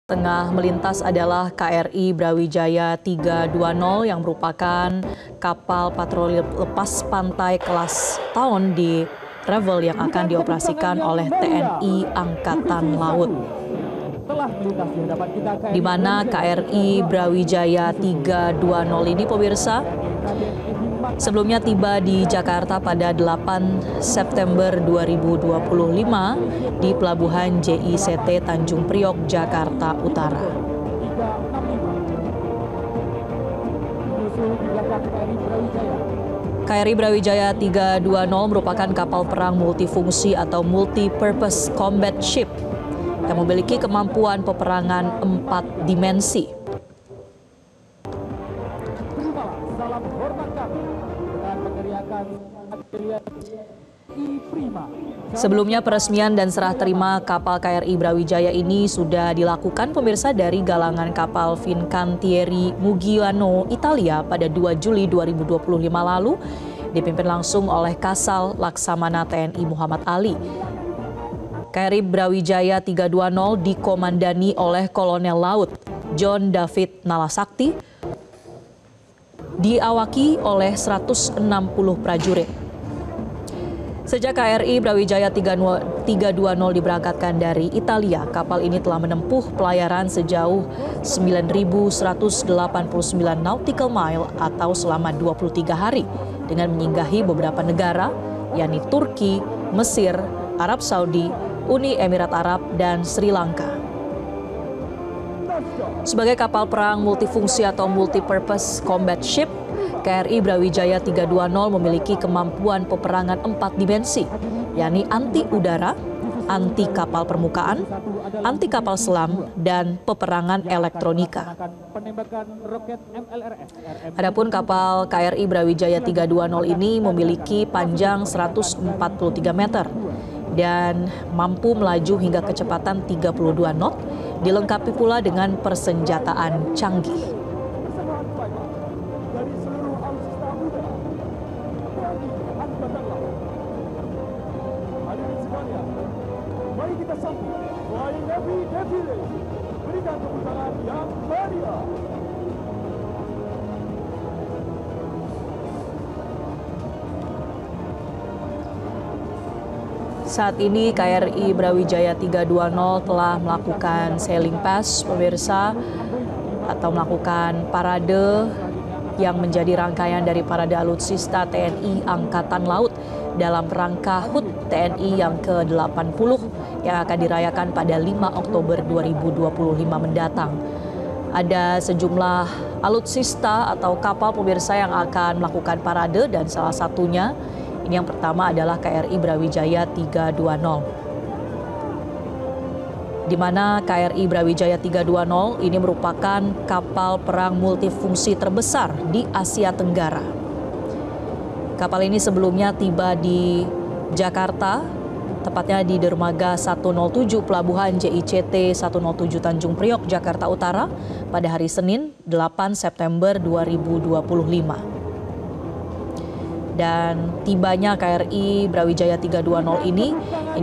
Tengah melintas adalah KRI Brawijaya 320 yang merupakan kapal patroli lepas pantai kelas tahun di Revel yang akan dioperasikan oleh TNI Angkatan Laut. Di mana KRI Brawijaya 320 ini pemirsa sebelumnya tiba di Jakarta pada 8 September 2025 di Pelabuhan JICT Tanjung Priok, Jakarta Utara. KRI Brawijaya 320 merupakan kapal perang multifungsi atau multi-purpose combat ship yang memiliki kemampuan peperangan 4 dimensi. Salam hormat kami dengan meneriakan Sebelumnya peresmian dan serah terima kapal KRI Brawijaya ini sudah dilakukan pemirsa dari galangan kapal Fincantieri Muggiano Italia pada 2 Juli 2025 lalu, dipimpin langsung oleh Kasal Laksamana TNI Muhammad Ali. KRI Brawijaya 320 dikomandani oleh Kolonel Laut John David Nalasakti, diawaki oleh 160 prajurit. Sejak KRI Brawijaya 320 diberangkatkan dari Italia, kapal ini telah menempuh pelayaran sejauh 9.189 nautical mile atau selama 23 hari dengan menyinggahi beberapa negara, yakni Turki, Mesir, Arab Saudi, Uni Emirat Arab, dan Sri Lanka. Sebagai kapal perang multifungsi atau multipurpose combat ship, KRI Brawijaya 320 memiliki kemampuan peperangan 4 dimensi, yakni anti udara, anti kapal permukaan, anti kapal selam, dan peperangan elektronika. Adapun kapal KRI Brawijaya 320 ini memiliki panjang 143 meter dan mampu melaju hingga kecepatan 32 knot, dilengkapi pula dengan persenjataan canggih. Mari kita sambut Flying Navy Defile. Berikan tepuk tangan yang meriah. Saat ini KRI Brawijaya 320 telah melakukan sailing pass pemirsa atau melakukan parade yang menjadi rangkaian dari parade alutsista TNI Angkatan Laut dalam rangka HUT TNI yang ke-80 yang akan dirayakan pada 5 Oktober 2025 mendatang. Ada sejumlah alutsista atau kapal pemirsa yang akan melakukan parade dan salah satunya ini yang pertama adalah KRI Brawijaya 320. Di mana KRI Brawijaya 320 ini merupakan kapal perang multifungsi terbesar di Asia Tenggara. Kapal ini sebelumnya tiba di Jakarta, tepatnya di dermaga 107 Pelabuhan JICT 107 Tanjung Priok, Jakarta Utara pada hari Senin 8 September 2025. Dan tibanya KRI Brawijaya 320 ini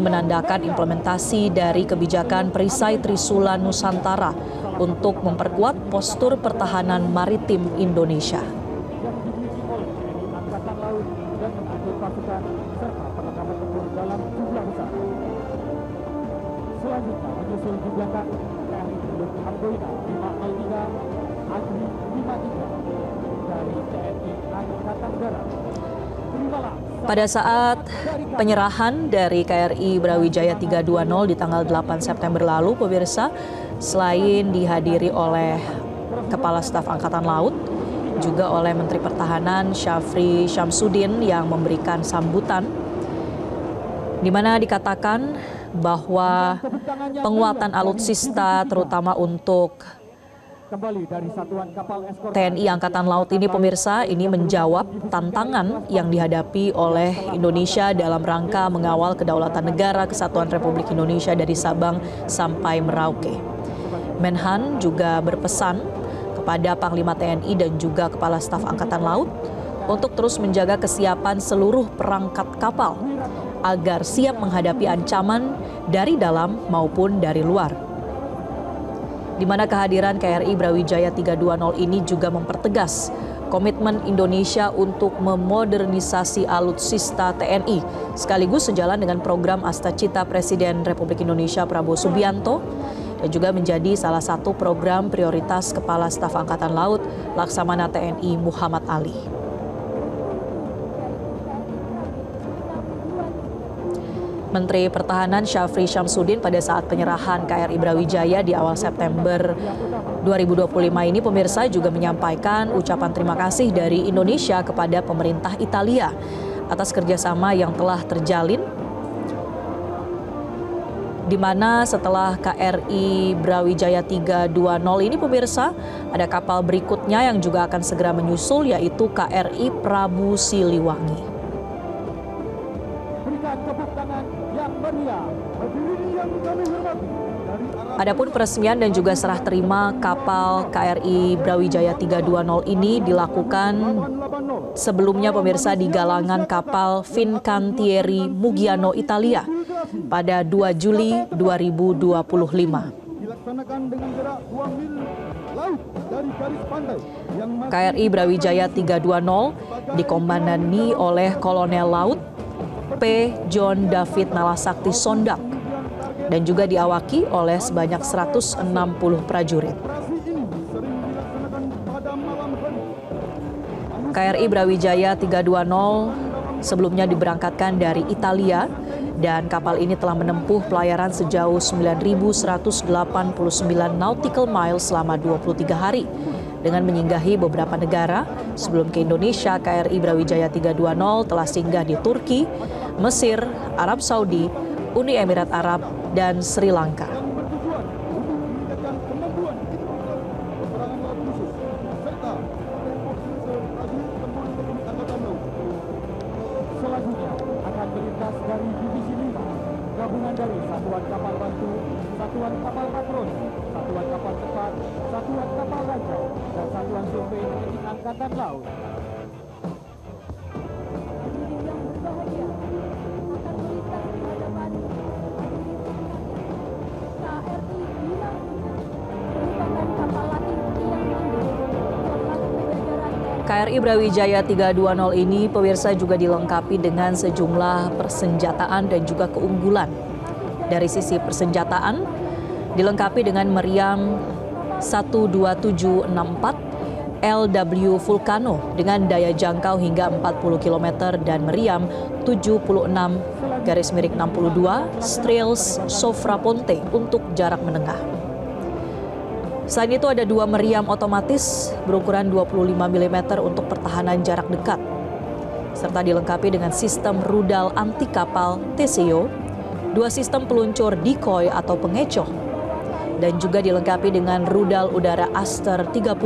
menandakan implementasi dari kebijakan Perisai Trisula Nusantara untuk memperkuat postur pertahanan maritim Indonesia. Angkatan Laut dan mengangkut pasukan serta perlengkapan tempur dalam jumlah besar. Selanjutnya menyusul di belakang KRI Teluk Amboina 503 Agri 53 dari TNI Angkatan Darat. Pada saat penyerahan dari KRI Brawijaya 320 di tanggal 8 September lalu, pemirsa, selain dihadiri oleh Kepala Staf Angkatan Laut, juga oleh Menteri Pertahanan Syafri Syamsuddin yang memberikan sambutan, di mana dikatakan bahwa penguatan alutsista terutama untuk TNI Angkatan Laut ini pemirsa ini menjawab tantangan yang dihadapi oleh Indonesia dalam rangka mengawal kedaulatan negara Kesatuan Republik Indonesia dari Sabang sampai Merauke. Menhan juga berpesan kepada Panglima TNI dan juga Kepala Staf Angkatan Laut untuk terus menjaga kesiapan seluruh perangkat kapal agar siap menghadapi ancaman dari dalam maupun dari luar. di mana kehadiran KRI Brawijaya 320 ini juga mempertegas komitmen Indonesia untuk memodernisasi alutsista TNI, sekaligus sejalan dengan program Astacita Presiden Republik Indonesia Prabowo Subianto, dan juga menjadi salah satu program prioritas Kepala Staf Angkatan Laut Laksamana TNI Muhammad Ali. Menteri Pertahanan Syafri Syamsuddin pada saat penyerahan KRI Brawijaya di awal September 2025 ini, pemirsa, juga menyampaikan ucapan terima kasih dari Indonesia kepada pemerintah Italia atas kerjasama yang telah terjalin, di mana setelah KRI Brawijaya 320 ini, pemirsa, ada kapal berikutnya yang juga akan segera menyusul, yaitu KRI Prabu Siliwangi. Adapun peresmian dan juga serah terima kapal KRI Brawijaya 320 ini dilakukan sebelumnya, pemirsa, di galangan kapal Fincantieri Muggiano Italia pada 2 Juli 2025. KRI Brawijaya 320 dikomandani oleh Kolonel Laut P. John David Nalasakti Sondak dan juga diawaki oleh sebanyak 160 prajurit. KRI Brawijaya 320 sebelumnya diberangkatkan dari Italia dan kapal ini telah menempuh pelayaran sejauh 9.189 nautical miles selama 23 hari dengan menyinggahi beberapa negara. Sebelum ke Indonesia, KRI Brawijaya 320 telah singgah di Turki, Mesir, Arab Saudi, Uni Emirat Arab, dan Sri Lanka. Selanjutnya akan melintas dari Divisi 5, gabungan dari Satuan Kapal Bantu, Satuan Kapal Patroli, Satuan Kapal Cepat, Satuan Kapal Raja, dan Satuan Survei TNI Angkatan Laut. KRI Brawijaya 320 ini, pemirsa, juga dilengkapi dengan sejumlah persenjataan dan juga keunggulan. Dari sisi persenjataan, dilengkapi dengan meriam 12764 LW Vulcano dengan daya jangkau hingga 40 km dan meriam 76/62 Strels Sofra Ponte untuk jarak menengah. Selain itu ada 2 meriam otomatis berukuran 25 mm untuk pertahanan jarak dekat, serta dilengkapi dengan sistem rudal anti kapal TCO, 2 sistem peluncur decoy atau pengecoh, dan juga dilengkapi dengan rudal udara Aster 30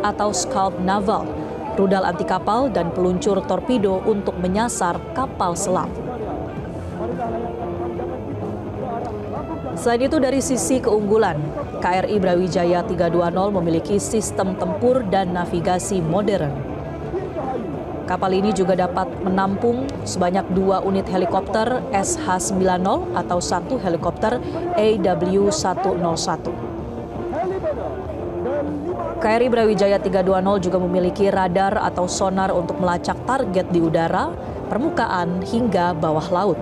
atau Scalp Naval, rudal anti kapal dan peluncur torpedo untuk menyasar kapal selam. Selain itu, dari sisi keunggulan, KRI Brawijaya 320 memiliki sistem tempur dan navigasi modern. Kapal ini juga dapat menampung sebanyak 2 unit helikopter SH-90 atau 1 helikopter AW101. KRI Brawijaya 320 juga memiliki radar atau sonar untuk melacak target di udara, permukaan, hingga bawah laut.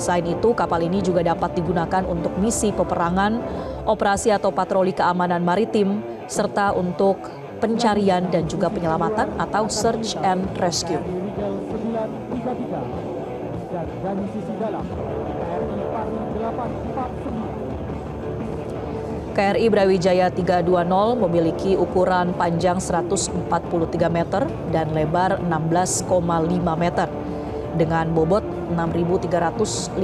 Selain itu, kapal ini juga dapat digunakan untuk misi peperangan, operasi atau patroli keamanan maritim, serta untuk pencarian dan juga penyelamatan atau search and rescue. KRI Brawijaya 320 memiliki ukuran panjang 143 meter dan lebar 16,5 meter dengan bobot 6.350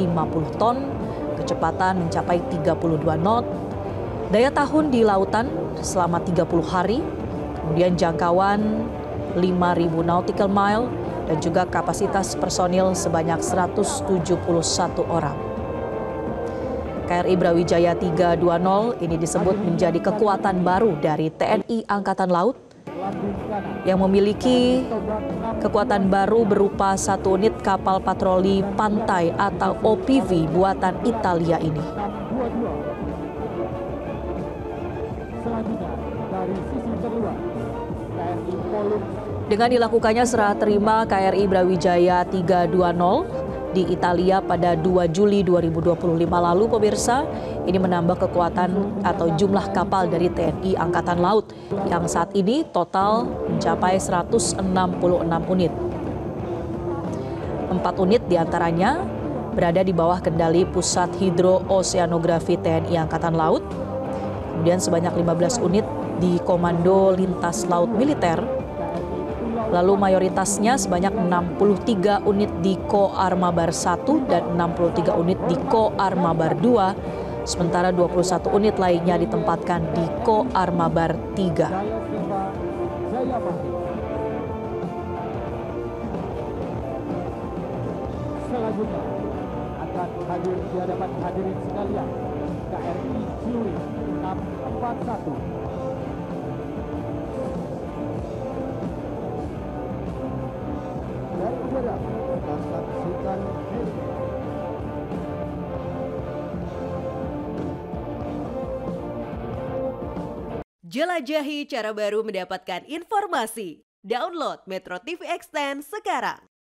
ton, kecepatan mencapai 32 knot, daya tahun di lautan selama 30 hari, kemudian jangkauan 5.000 nautical mile, dan juga kapasitas personil sebanyak 171 orang. KRI Brawijaya 320 ini disebut menjadi kekuatan baru dari TNI Angkatan Laut yang memiliki kekuatan baru berupa 1 unit kapal patroli pantai atau OPV buatan Italia ini. Dengan dilakukannya serah terima KRI Brawijaya 320 di Italia pada 2 Juli 2025 lalu, pemirsa, ini menambah kekuatan atau jumlah kapal dari TNI Angkatan Laut yang saat ini total mencapai 166 unit. 4 unit diantaranya berada di bawah kendali Pusat Hidro-Oseanografi TNI Angkatan Laut, kemudian sebanyak 15 unit di Komando Lintas Laut Militer, lalu mayoritasnya sebanyak 63 unit di Ko Armabar 1 dan 63 unit di Ko Armabar 2, sementara 21 unit lainnya ditempatkan di Ko Armabar 3. Selanjutnya akan hadir di hadapan hadirin sekalian KRI Zuri 641. Dari udara kita saksikan heli. Jelajahi cara baru mendapatkan informasi. Download Metro TV Extend sekarang.